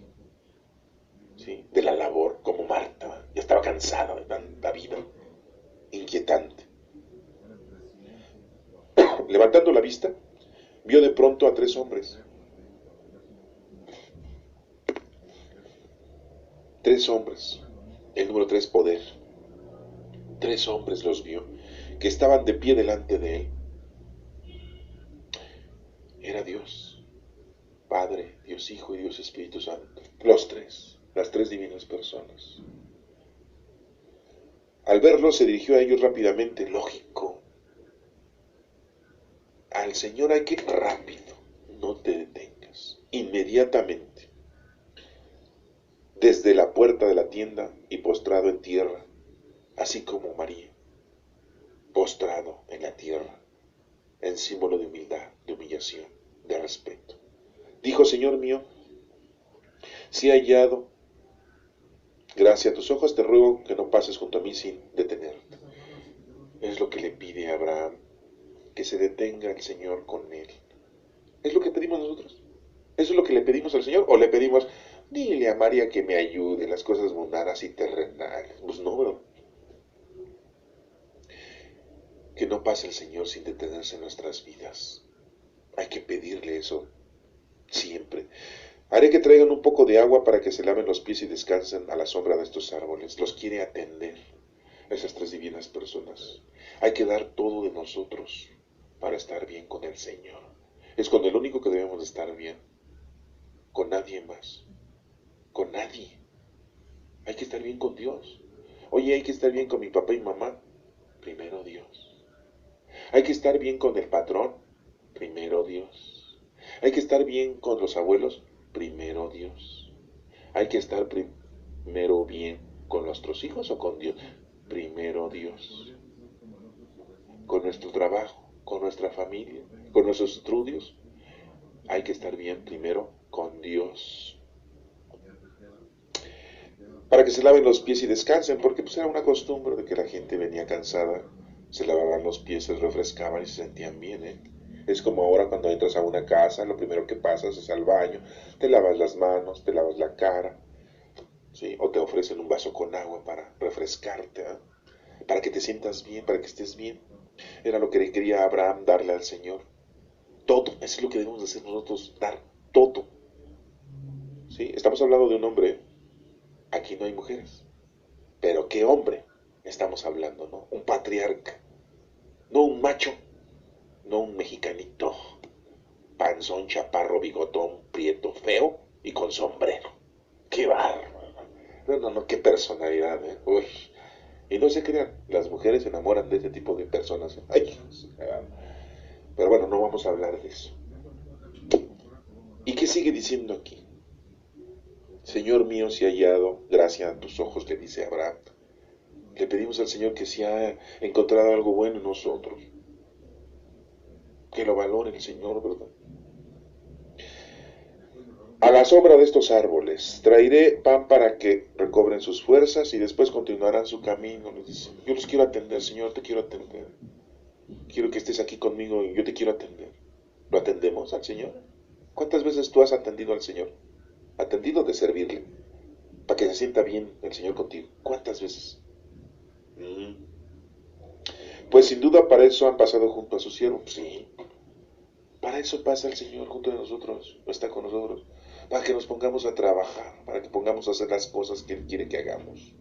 [SPEAKER 2] ¿sí? De la labor, como Marta. Ya estaba cansada de tanta vida inquietante. Levantando la vista, vio de pronto a 3 hombres. 3 hombres. El número 3, poder. 3 hombres los vio, que estaban de pie delante de él. Era Dios, Padre, Dios Hijo y Dios Espíritu Santo. Los 3, las 3 divinas personas. Al verlos se dirigió a ellos rápidamente, lógico. Al Señor hay que ir rápido, no te detengas. Inmediatamente, desde la puerta de la tienda y postrado en tierra, así como María, postrado en la tierra, en símbolo de humildad, de humillación, de respeto. Dijo, Señor mío, si he hallado gracia a tus ojos, te ruego que no pases junto a mí sin detenerte. Es lo que le pide a Abraham, que se detenga el Señor con él. Es lo que pedimos nosotros. ¿Eso es lo que le pedimos al Señor? ¿O le pedimos, dile a María que me ayude en las cosas mundanas y terrenales? Pues no, bro. Que no pase el Señor sin detenerse en nuestras vidas. Hay que pedirle eso siempre. Haré que traigan un poco de agua para que se laven los pies y descansen a la sombra de estos árboles. Los quiere atender esas 3 divinas personas. Hay que dar todo de nosotros para estar bien con el Señor. Es con el único que debemos de estar bien. Con nadie más. Con nadie. Hay que estar bien con Dios. Oye, hay que estar bien con mi papá y mamá. Primero Dios. Hay que estar bien con el patrón. Primero Dios. Hay que estar bien con los abuelos. Primero Dios. Hay que estar primero bien con nuestros hijos o con Dios. Primero Dios. Con nuestro trabajo, con nuestra familia, con nuestros estudios. Hay que estar bien primero con Dios. Para que se laven los pies y descansen, porque pues era una costumbre de que la gente venía cansada, se lavaban los pies, se refrescaban y se sentían bien, ¿eh? Es como ahora cuando entras a una casa, lo primero que pasas es al baño, te lavas las manos, te lavas la cara, ¿sí? O te ofrecen un vaso con agua para refrescarte, ¿eh? Para que te sientas bien, para que estés bien. Era lo que quería Abraham darle al Señor. Todo, eso es lo que debemos hacer nosotros, dar todo. ¿Sí? Estamos hablando de un hombre, aquí no hay mujeres, pero ¿qué hombre estamos hablando, no? Un patriarca, no un macho, no un mexicanito, panzón, chaparro, bigotón, prieto, feo y con sombrero. ¡Qué bárbaro! No, qué personalidad, ¿eh? Uy. Y no se crean, las mujeres se enamoran de ese tipo de personas, ¿eh? Ay, pero bueno, no vamos a hablar de eso. ¿Y qué sigue diciendo aquí? Señor mío, si ha hallado gracia a tus ojos, le dice Abraham. Le pedimos al Señor que si ha encontrado algo bueno en nosotros, que lo valore el Señor, ¿verdad? A la sombra de estos árboles traeré pan para que recobren sus fuerzas y después continuarán su camino. Les dice, yo los quiero atender, Señor, te quiero atender. Quiero que estés aquí conmigo y yo te quiero atender. ¿Lo atendemos al Señor? ¿Cuántas veces tú has atendido al Señor? Atendido de servirle, para que se sienta bien el Señor contigo. ¿Cuántas veces? Pues sin duda para eso han pasado junto a su siervo. Sí, para eso pasa el Señor junto a nosotros, está con nosotros, para que nos pongamos a trabajar, para que pongamos a hacer las cosas que Él quiere que hagamos.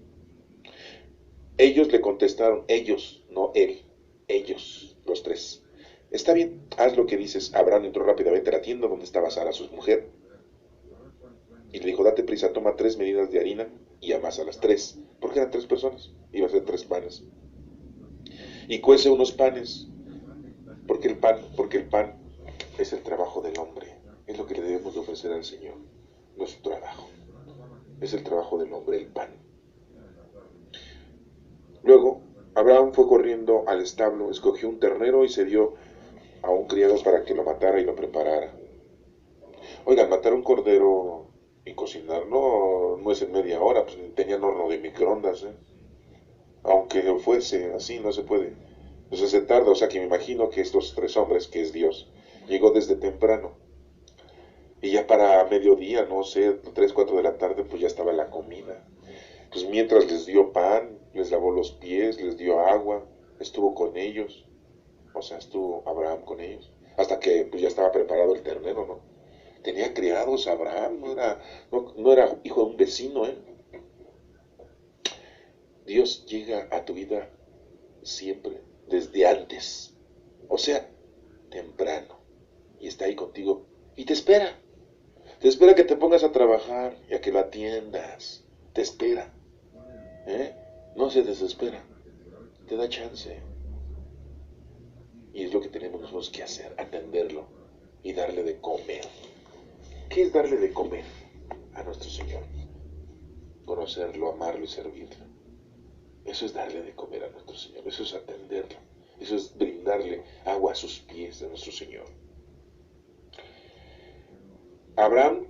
[SPEAKER 2] Ellos le contestaron, ellos, no Él, ellos, los tres. Está bien, haz lo que dices. Abraham entró rápidamente a la tienda donde estaba Sara, su mujer, y le dijo, date prisa, toma 3 medidas de harina y amasa las 3, porque eran 3 personas, iba a ser 3 panes. Y cuece unos panes, porque el pan es el trabajo del hombre, es lo que le debemos de ofrecer al Señor, nuestro trabajo, es el trabajo del hombre, el pan. Luego, Abraham fue corriendo al establo, escogió un ternero y se dio a un criado para que lo matara y lo preparara. Oigan, matar un cordero y cocinarlo no es en media hora, pues tenían horno de microondas, ¿eh? Aunque fuese así, no se puede. Entonces se tarda, o sea que me imagino que estos 3 hombres, que es Dios, llegó desde temprano. Y ya para mediodía, no sé, 3, 4 de la tarde, pues ya estaba la comida. Pues mientras les dio pan, les lavó los pies, les dio agua, estuvo con ellos. O sea, estuvo Abraham con ellos. Hasta que pues ya estaba preparado el ternero, ¿no? Tenía criados Abraham, no era hijo de un vecino, ¿eh? Dios llega a tu vida siempre, desde antes. O sea, temprano. Y está ahí contigo. Y te espera. Te espera que te pongas a trabajar y a que lo atiendas. Te espera. ¿Eh? No se desespera. Te da chance. Y es lo que tenemos nosotros que hacer, atenderlo y darle de comer. ¿Qué es darle de comer a nuestro Señor? Conocerlo, amarlo y servirlo. Eso es darle de comer a nuestro Señor. Eso es atenderlo. Eso es brindarle agua a sus pies de nuestro Señor. Abraham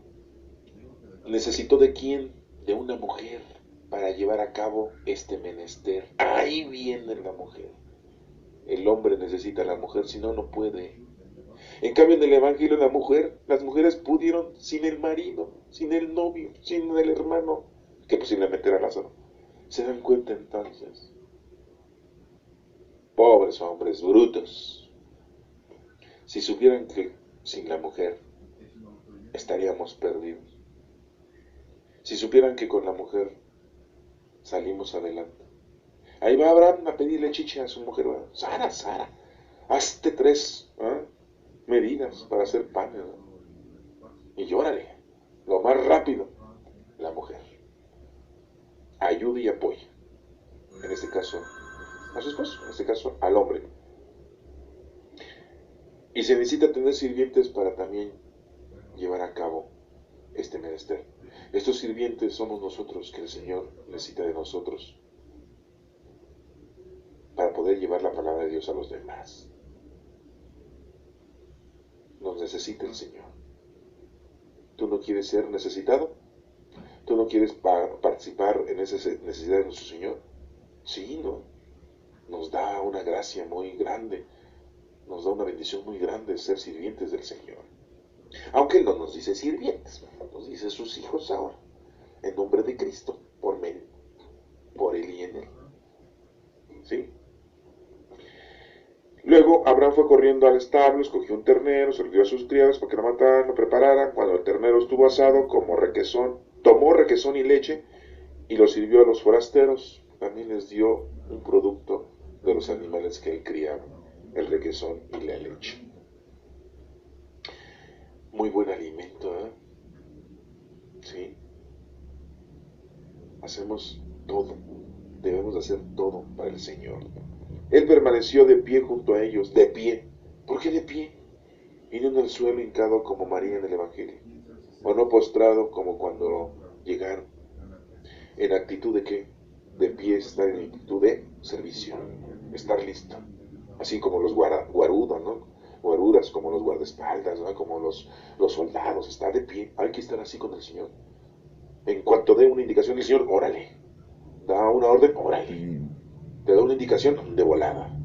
[SPEAKER 2] necesitó de quién? De una mujer para llevar a cabo este menester. Ahí viene la mujer. El hombre necesita a la mujer, si no, no puede. En cambio, en el Evangelio, las mujeres pudieron sin el marido, sin el novio, sin el hermano, que posiblemente era Lázaro. ¿Se dan cuenta entonces? Pobres hombres, brutos. Si supieran que sin la mujer estaríamos perdidos. Si supieran que con la mujer salimos adelante. Ahí va Abraham a pedirle chicha a su mujer. Sara, hazte 3 medidas para hacer pan, ¿no? Y llórale, lo más rápido, la mujer. Ayuda y apoya. En este caso, a su esposo, en este caso, al hombre. Y se necesita tener sirvientes para también llevar a cabo este menester. Estos sirvientes somos nosotros, que el Señor necesita de nosotros para poder llevar la palabra de Dios a los demás. Nos necesita el Señor. ¿Tú no quieres ser necesitado? ¿Tú no quieres participar en esa necesidad de nuestro Señor? Sí, ¿no? Nos da una gracia muy grande, nos da una bendición muy grande ser sirvientes del Señor. Aunque Él no nos dice sirvientes, nos dice sus hijos ahora, en nombre de Cristo, por Él y en Él. ¿Sí? Luego Abraham fue corriendo al establo, escogió un ternero, se lo dio a sus criados para que lo mataran, lo prepararan. Cuando el ternero estuvo asado, tomó requesón y leche y lo sirvió a los forasteros. También les dio un producto de los animales que él criaba, el requesón y la leche. Muy buen alimento, ¿eh? Sí. Hacemos todo, debemos hacer todo para el Señor. Él permaneció de pie junto a ellos, de pie. ¿Por qué de pie? Y no en el suelo hincado como María en el Evangelio, o no postrado como cuando llegaron. ¿En actitud de qué? De pie, estar en actitud de servicio, estar listo. Así como los guarudos, ¿no? Guaruras, como los guardaespaldas, ¿no? Como los soldados, está de pie. Hay que estar así con el Señor. En cuanto dé una indicación el Señor, órale. Da una orden, órale. Te da una indicación de volada.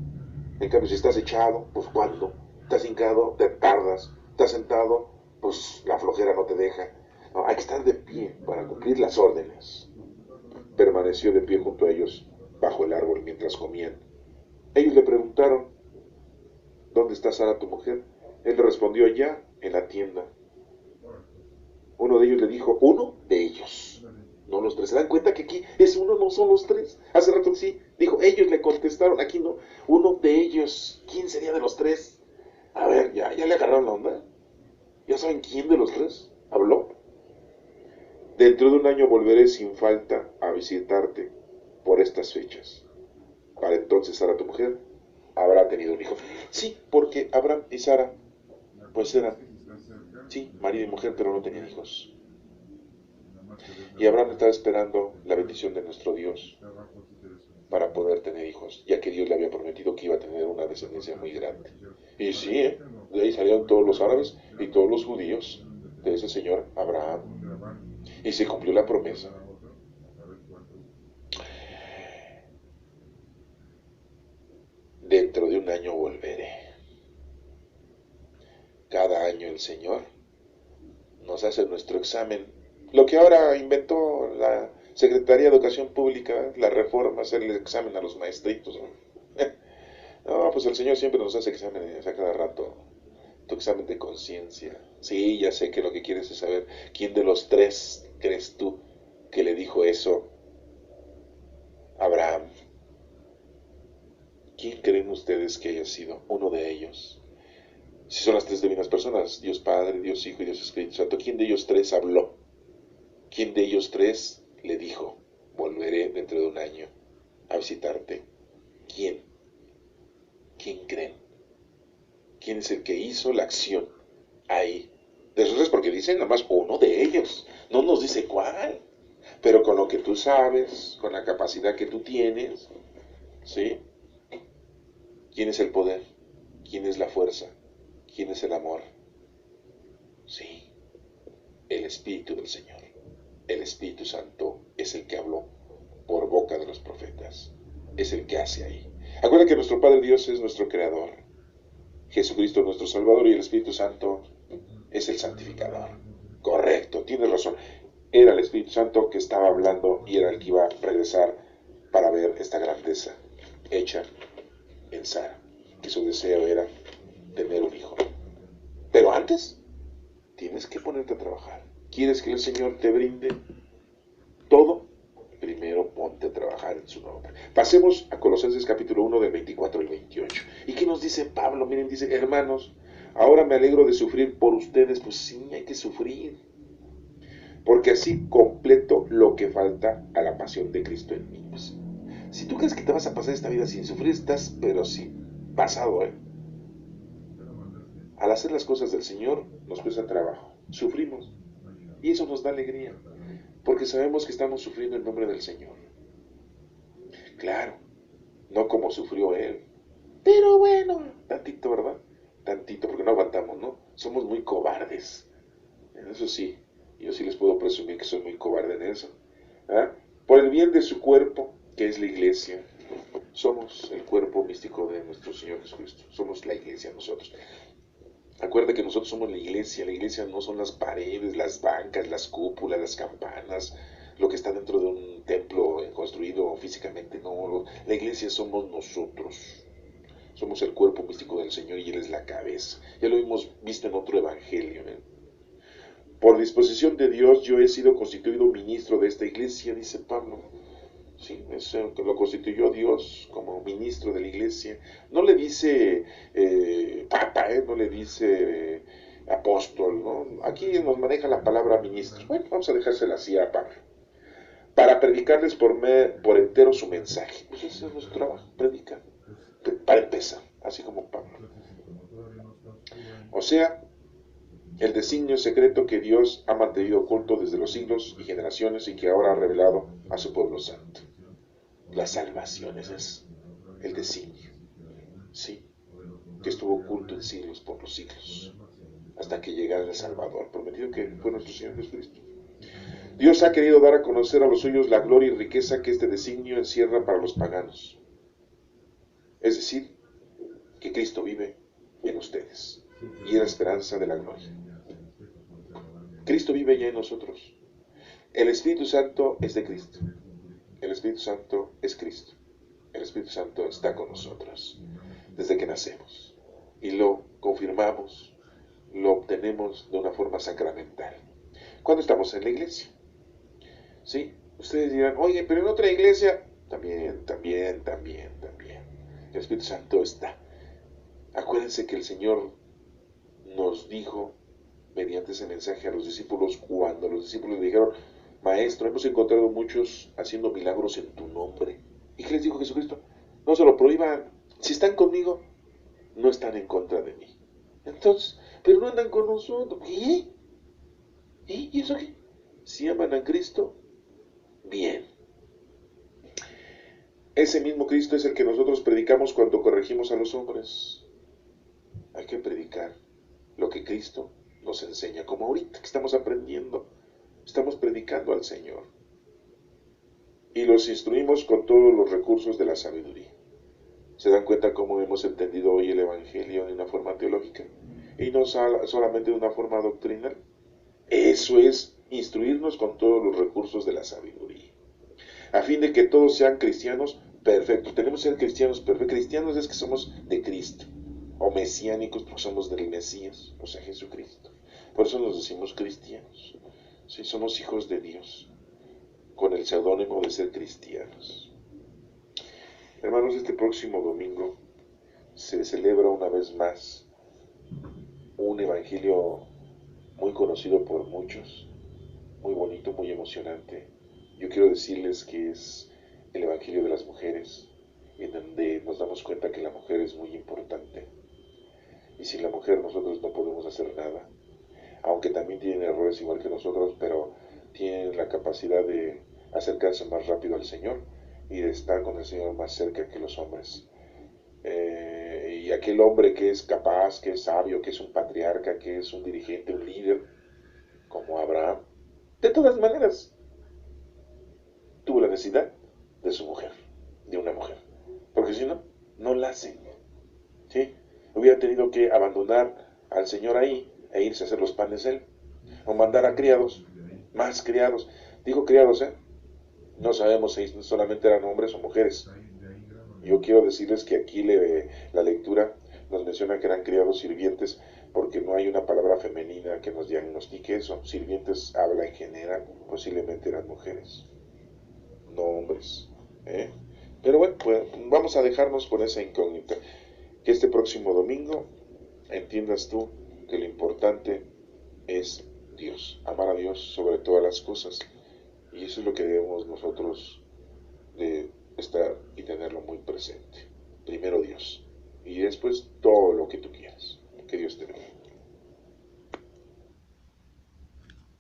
[SPEAKER 2] En cambio, si estás echado, pues ¿cuándo? Estás hincado, te tardas. Estás sentado, pues la flojera no te deja. No, hay que estar de pie para cumplir las órdenes. Permaneció de pie junto a ellos bajo el árbol mientras comían. Ellos le preguntaron, ¿dónde está Sara tu mujer? Él le respondió, allá en la tienda. Uno de ellos le dijo, uno de ellos, no los tres. ¿Se dan cuenta que aquí es uno, no son los tres? Hace rato sí, dijo, ellos le contestaron, aquí no, uno de ellos. ¿Quién sería de los tres? A ver, ya le agarraron la onda. ¿Ya saben quién de los tres habló? Dentro de un año volveré sin falta a visitarte por estas fechas. Para entonces Sara tu mujer habrá tenido un hijo. Sí, porque Abraham y Sara pues eran, sí, marido y mujer, pero no tenían hijos. Y Abraham estaba esperando la bendición de nuestro Dios para poder tener hijos, ya que Dios le había prometido que iba a tener una descendencia muy grande. Y sí, de ahí salieron todos los árabes y todos los judíos de ese señor Abraham. Y se cumplió la promesa. Dentro de un año volveré. Cada año el Señor nos hace nuestro examen. Lo que ahora inventó la Secretaría de Educación Pública, la reforma, hacer el examen a los maestritos. No, pues el Señor siempre nos hace exámenes a cada rato. Tu examen de conciencia. Sí, ya sé que lo que quieres es saber quién de los tres crees tú que le dijo eso a Abraham. ¿Quién creen ustedes que haya sido uno de ellos? Si son las tres divinas personas, Dios Padre, Dios Hijo y Dios Espíritu Santo, ¿quién de ellos tres habló? ¿Quién de ellos tres le dijo, volveré dentro de un año a visitarte? ¿Quién? ¿Quién creen? ¿Quién es el que hizo la acción ahí? De eso es porque dice nada más uno de ellos, no nos dice cuál, pero con lo que tú sabes, con la capacidad que tú tienes, ¿sí? ¿Quién es el poder? ¿Quién es la fuerza? ¿Quién es el amor? Sí, el Espíritu del Señor. El Espíritu Santo es el que habló por boca de los profetas. Es el que hace ahí. Acuérdate que nuestro Padre Dios es nuestro Creador. Jesucristo es nuestro Salvador y el Espíritu Santo es el santificador. Correcto, tienes razón. Era el Espíritu Santo que estaba hablando y era el que iba a regresar para ver esta grandeza hecha en Sara. Que su deseo era tener un hijo. Pero antes, tienes que ponerte a trabajar. ¿Quieres que el Señor te brinde todo? Primero ponte a trabajar en su nombre. Pasemos a Colosenses capítulo 1 del 24 al 28. ¿Y qué nos dice Pablo? Miren, dice, hermanos, ahora me alegro de sufrir por ustedes. Pues sí, hay que sufrir. Porque así completo lo que falta a la pasión de Cristo en mí. Pues, si tú crees que te vas a pasar esta vida sin sufrir, estás, pero sí, pasado, ¿eh? Al hacer las cosas del Señor, nos cuesta trabajo. Sufrimos. Y eso nos da alegría. Porque sabemos que estamos sufriendo en nombre del Señor. Claro, no como sufrió Él. Pero bueno, tantito, ¿verdad? Tantito, porque no aguantamos, ¿no? Somos muy cobardes. En eso sí, yo sí les puedo presumir que soy muy cobarde en eso. ¿Ah? Por el bien de su cuerpo, que es la iglesia. Somos el cuerpo místico de nuestro Señor Jesucristo. Somos la iglesia nosotros. Acuerda que nosotros somos la iglesia no son las paredes, las bancas, las cúpulas, las campanas, lo que está dentro de un templo construido físicamente, no, la iglesia somos nosotros, somos el cuerpo místico del Señor y Él es la cabeza, ya lo hemos visto en otro evangelio, ¿eh? Por disposición de Dios yo he sido constituido ministro de esta iglesia, dice Pablo. Sí, eso lo constituyó Dios como ministro de la iglesia. No le dice papa, no le dice apóstol, ¿no? Aquí nos maneja la palabra ministro. Bueno, vamos a dejársela así a Pablo. Para predicarles por entero su mensaje. Pues ese es nuestro trabajo, predicar. Para empezar, así como Pablo. O sea, el designio secreto que Dios ha mantenido oculto desde los siglos y generaciones y que ahora ha revelado a su pueblo santo. La salvación, ese es el designio, sí, que estuvo oculto en siglos por los siglos, hasta que llegara el Salvador, prometido que fue nuestro Señor Jesucristo. Dios ha querido dar a conocer a los suyos la gloria y riqueza que este designio encierra para los paganos. Es decir, que Cristo vive en ustedes y es la esperanza de la gloria. Cristo vive ya en nosotros. El Espíritu Santo es de Cristo. El Espíritu Santo es Cristo. El Espíritu Santo está con nosotros desde que nacemos y lo confirmamos, lo obtenemos de una forma sacramental. Cuando estamos en la iglesia, ¿sí? Ustedes dirán, oye, pero en otra iglesia, también. El Espíritu Santo está. Acuérdense que el Señor nos dijo mediante ese mensaje a los discípulos cuando los discípulos le dijeron, Maestro, hemos encontrado muchos haciendo milagros en tu nombre. ¿Y qué les dijo Jesucristo? No se lo prohíban. Si están conmigo, no están en contra de mí. Entonces, pero no andan con nosotros. ¿Y? ¿Y eso qué? Si aman a Cristo, bien. Ese mismo Cristo es el que nosotros predicamos cuando corregimos a los hombres. Hay que predicar lo que Cristo nos enseña, como ahorita que estamos aprendiendo, estamos predicando al Señor. Y los instruimos con todos los recursos de la sabiduría. ¿Se dan cuenta cómo hemos entendido hoy el Evangelio de una forma teológica? Y no solamente de una forma doctrinal. Eso es instruirnos con todos los recursos de la sabiduría. A fin de que todos sean cristianos perfectos. Tenemos que ser cristianos perfectos. Cristianos es que somos de Cristo. O mesiánicos porque somos del Mesías, o sea, Jesucristo. Por eso nos decimos cristianos. Sí, somos hijos de Dios, con el seudónimo de ser cristianos. Hermanos, este próximo domingo se celebra una vez más un evangelio muy conocido por muchos, muy bonito, muy emocionante. Yo quiero decirles que es el evangelio de las mujeres, en donde nos damos cuenta que la mujer es muy importante. Y sin la mujer nosotros no podemos hacer nada, aunque también tienen errores igual que nosotros, pero tienen la capacidad de acercarse más rápido al Señor y de estar con el Señor más cerca que los hombres. Y aquel hombre que es capaz, que es sabio, que es un patriarca, que es un dirigente, un líder, como Abraham, de todas maneras, tuvo la necesidad de su mujer, de una mujer, porque si no, no la hace, ¿sí? Hubiera tenido que abandonar al Señor ahí e irse a hacer los panes él, o mandar a criados, más criados. Digo criados, no sabemos si solamente eran hombres o mujeres. Yo quiero decirles que aquí la lectura nos menciona que eran criados sirvientes, porque no hay una palabra femenina que nos diagnostique eso. Sirvientes habla en general, posiblemente eran mujeres, no hombres. Pero bueno, pues vamos a dejarnos con esa incógnita. Que este próximo domingo entiendas tú que lo importante es Dios, amar a Dios sobre todas las cosas. Y eso es lo que debemos nosotros de estar y tenerlo muy presente. Primero Dios y después todo lo que tú quieras.